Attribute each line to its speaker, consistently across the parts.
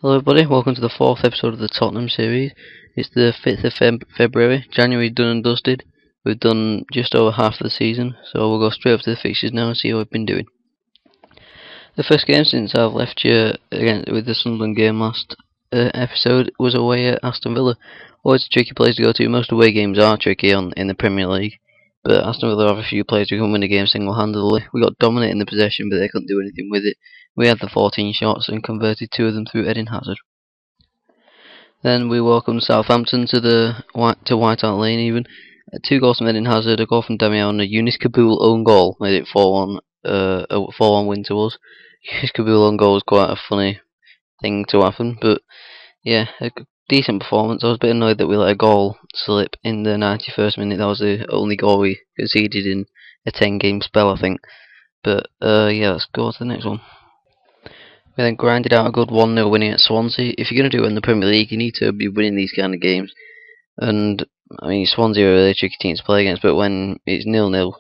Speaker 1: Hello everybody, welcome to the fourth episode of the Tottenham series. It's the 5th of February, January done and dusted. We've done just over half of the season, so we'll go straight up to the fixtures now and see how we've been doing. The first game since I've left you again with the Sunderland game last episode was away at Aston Villa. Always a tricky place to go to. Most away games are tricky in the Premier League, but Aston Villa have a few players who can win the game single-handedly. We got dominating the possession, but they couldn't do anything with it. We had the 14 shots and converted 2 of them through Eden Hazard. Then we welcomed Southampton to White Hart Lane even. 2 goals from Eden Hazard, a goal from Damian, and a Yunus Kabul own goal made it 4-1 a 4-1 win to us. Yunus Kabul own goal was quite a funny thing to happen, but yeah, a decent performance. I was a bit annoyed that we let a goal slip in the 91st minute. That was the only goal we conceded in a 10-game spell, I think. But yeah, let's go to the next one. We then grinded out a good 1-0 winning at Swansea. If you're going to do it in the Premier League, you need to be winning these kind of games. And I mean, Swansea are a really tricky team to play against, but when it's 0-0,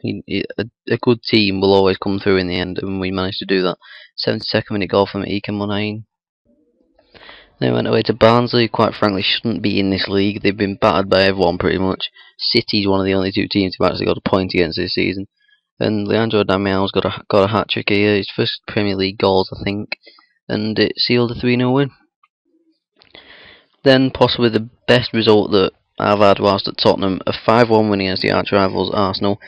Speaker 1: a good team will always come through in the end, and we managed to do that. 72nd minute goal from Ike Monain. They went away to Barnsley. Quite frankly, shouldn't be in this league. They've been battered by everyone pretty much. City's one of the only 2 teams who've actually got a point against this season. And Leandro Damian's got a hat trick here. His first Premier League goals, I think, and it sealed a 3-0 win. Then possibly the best result that I've had whilst at Tottenham, a 5-1 win against the arch rivals Arsenal.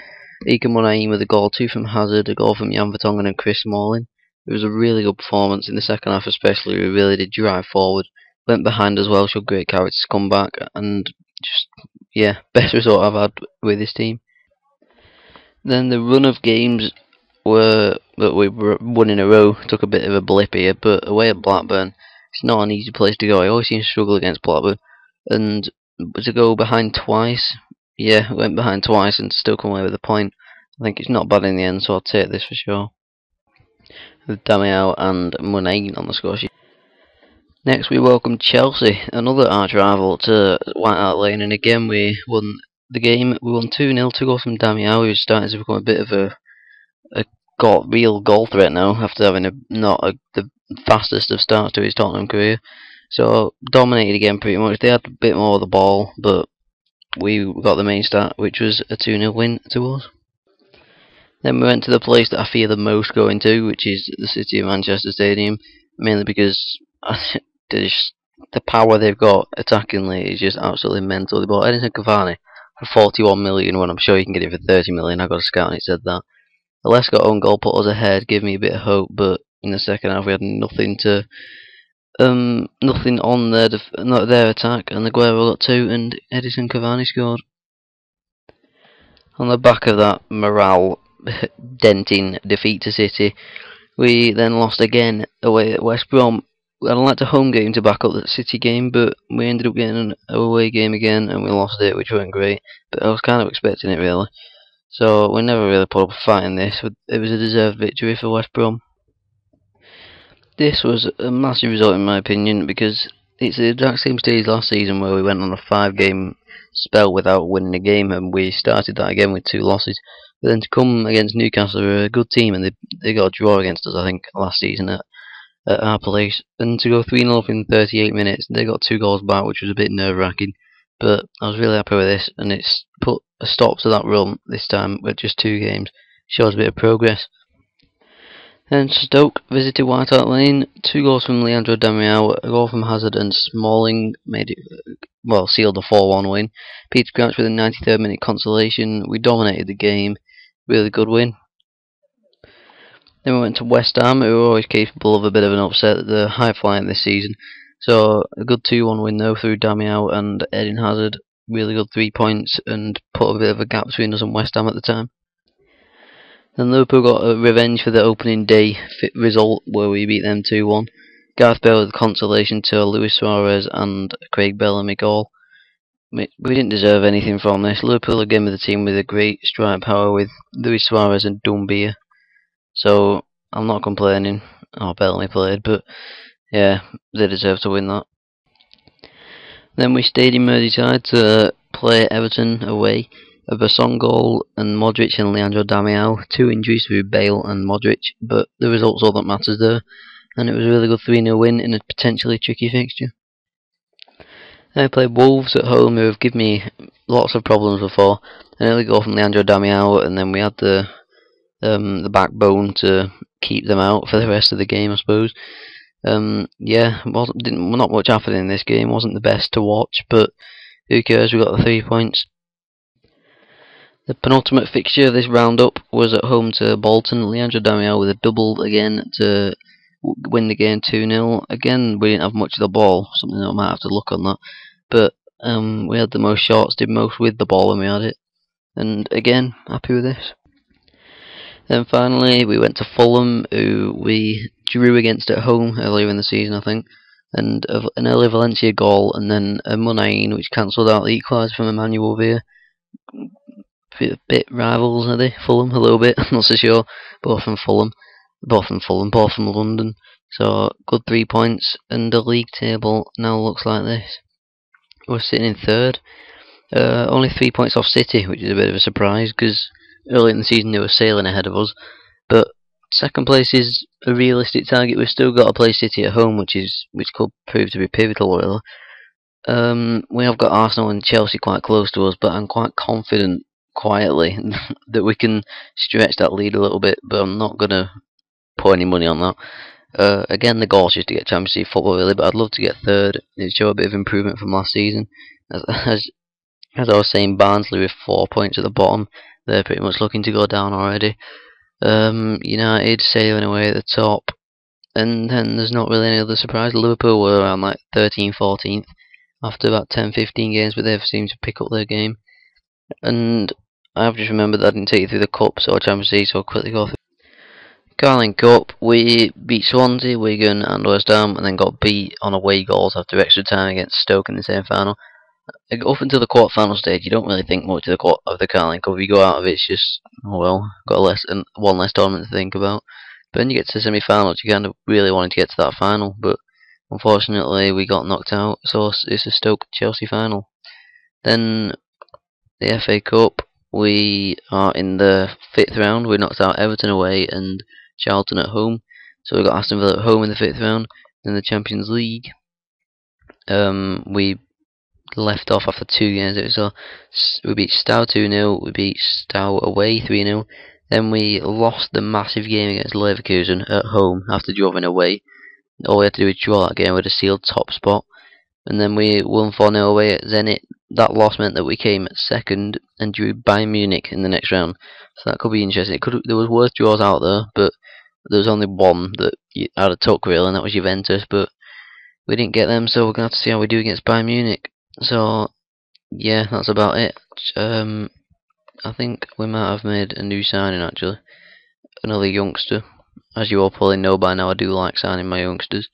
Speaker 1: Ike Monain with a goal, 2 from Hazard, a goal from Jan Vertonghen and Chris Smalling. It was a really good performance in the second half, especially. We really did drive forward, went behind as well, showed great character to come back, and just, yeah, best result I've had with this team. Then the run of games that we won in a row took a bit of a blip here, but away at Blackburn, it's not an easy place to go. I always seem to struggle against Blackburn, and to go behind twice, yeah, went behind twice and still come away with a point. I think it's not bad in the end, so I'll take this for sure. With Damian and Monain on the score sheet. Next we welcome Chelsea, another arch rival, to White Hart Lane, and again we won the game. We won 2-0, 2 goals from Damian, who's starting to become a bit of a real goal threat now after having the fastest of starts to his Tottenham career. So dominated again pretty much. They had a bit more of the ball, but we got the main start, which was a 2-0 win to us. Then we went to the place that I fear the most going to, which is the City of Manchester Stadium, mainly because the power they've got attackingly is just absolutely mental. They bought Edinson Cavani for 41 million when I'm sure you can get it for 30 million. I got a scout and it said that. The Lescott own goal put us ahead, gave me a bit of hope, but in the second half we had nothing on their attack, and Aguero got 2 and Edinson Cavani scored. On the back of that morale denting defeat to City, we then lost again away at West Brom. I'd like a home game to back up the City game, but we ended up getting an away game again and we lost it, which wasn't great, but I was kind of expecting it really. So we never really put up a fight in this. It was a deserved victory for West Brom. This was a massive result in my opinion, because it's the exact same stage last season where we went on a 5-game spell without winning a game, and we started that again with 2 losses. But then to come against Newcastle, they're a good team, and they got a draw against us, I think, last season at our place. And to go 3-0 in 38 minutes, they got 2 goals back, which was a bit nerve-wracking. But I was really happy with this, and it's put a stop to that run this time with just 2 games. Shows a bit of progress. Then Stoke visited White Hart Lane. 2 goals from Leandro Damian, a goal from Hazard, and Smalling made it, sealed the 4-1 win. Peter Crouch with a 93rd minute consolation. We dominated the game. Really good win. Then we went to West Ham, who are always capable of a bit of an upset. They're high flying this season. So a good 2-1 win though through Damian and Eden Hazard. Really good 3 points and put a bit of a gap between us and West Ham at the time. Then Liverpool got a revenge for the opening day result where we beat them 2-1. Gareth Bale with consolation to Luis Suarez and Craig Bellamy goal. We didn't deserve anything from this. Liverpool again with a team with a great strike power with Luis Suarez and Doumbia. So I'm not complaining. Bellamy played, but yeah, they deserve to win that. Then we stayed in Merseyside to play Everton away. A Besson goal and Modric and Leandro Damian. 2 injuries through Bale and Modric, but the result's all that matters there. and it was a really good 3-0 win in a potentially tricky fixture. I played Wolves at home, who have given me lots of problems before. An early goal from Leandro Damião, and then we had the backbone to keep them out for the rest of the game, I suppose. Yeah, not much happened in this game. Wasn't the best to watch, but who cares? We got the 3 points. The penultimate fixture of this roundup was at home to Bolton. Leandro Damião with a double again to win the game 2-0. Again, we didn't have much of the ball, something that I might have to look on that. But we had the most shots, did most with the ball when we had it. And again, happy with this. Then finally, we went to Fulham, who we drew against at home earlier in the season, I think. And an early Valencia goal, and then a Munain, which cancelled out the equaliser from Emmanuel Villa. Bit rivals, are they? Fulham, a little bit, not so sure. Both from London. So, good 3 points, and the league table now looks like this. We're sitting in third. Only 3 points off City, which is a bit of a surprise, because early in the season they were sailing ahead of us. But second place is a realistic target. We've still got to play City at home, which could prove to be pivotal, really. We have got Arsenal and Chelsea quite close to us, but I'm quite confident, quietly, that we can stretch that lead a little bit, but I'm not going to put any money on that. Again, the goal is just to get Champions League football, really, but I'd love to get third. It'd show a bit of improvement from last season. As I was saying, Barnsley with 4 points at the bottom, they're pretty much looking to go down already. United sailing away at the top, and then there's not really any other surprise. Liverpool were around like 13th, 14th after about 10-15 games, but they've seemed to pick up their game. And I've just remembered that I didn't take you through the Cups or Champions League, so I'll quickly go through. Carling Cup, we beat Swansea, Wigan and West Ham, and then got beat on away goals after extra time against Stoke in the semi-final. Up until the quarter-final stage, you don't really think much of the Carling Cup. If you go out of it, it's just, oh well, got one less tournament to think about. But then you get to the semi-finals, you kind of really wanted to get to that final, but unfortunately we got knocked out, so it's a Stoke-Chelsea final. Then the FA Cup, we are in the 5th round. We knocked out Everton away and Charlton at home, so we got Aston Villa at home in the 5th round. Then the Champions League, we left off after 2 games. So we beat Stow 2-0, we beat Stow away 3-0. Then we lost the massive game against Leverkusen at home after drawing away. All we had to do was draw that game with a sealed top spot. And then we won 4-0 away at Zenit. That loss meant that we came second and drew Bayern Munich in the next round. So that could be interesting. There was worse draws out there, but there was only one that I'd have took really, and that was Juventus. But we didn't get them, so we're going to have to see how we do against Bayern Munich. So, yeah, that's about it. I think we might have made a new signing, actually. Another youngster. As you all probably know by now, I do like signing my youngsters.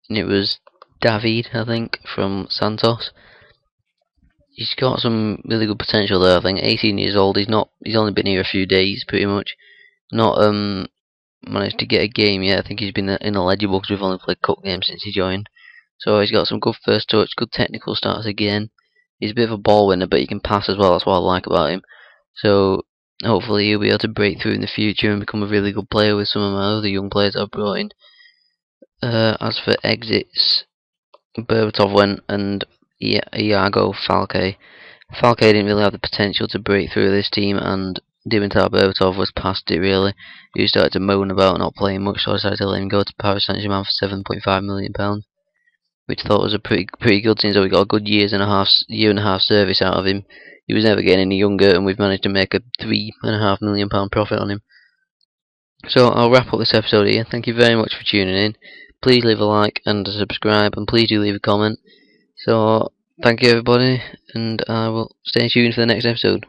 Speaker 1: And it was David, I think, from Santos. He's got some really good potential there, I think. 18 years old, he's only been here a few days, pretty much. Not managed to get a game yet. I think he's been ineligible because we've only played cup games since he joined. So he's got some good first touch, good technical starts again. He's a bit of a ball winner, but he can pass as well. That's what I like about him. So hopefully he'll be able to break through in the future and become a really good player with some of my other young players I've brought in. As for exits, Berbatov went and Iago Falque. Falque didn't really have the potential to break through this team, and Dimitar Berbatov was past it really. He started to moan about not playing much, so I decided to let him go to Paris Saint-Germain for £7.5 million. Which I thought was a pretty good thing. So we got a good year and a half service out of him. He was never getting any younger, and we've managed to make a £3.5 million profit on him. So I'll wrap up this episode here. Thank you very much for tuning in. Please leave a like and a subscribe, and please do leave a comment. So thank you everybody, and I will stay tuned for the next episode.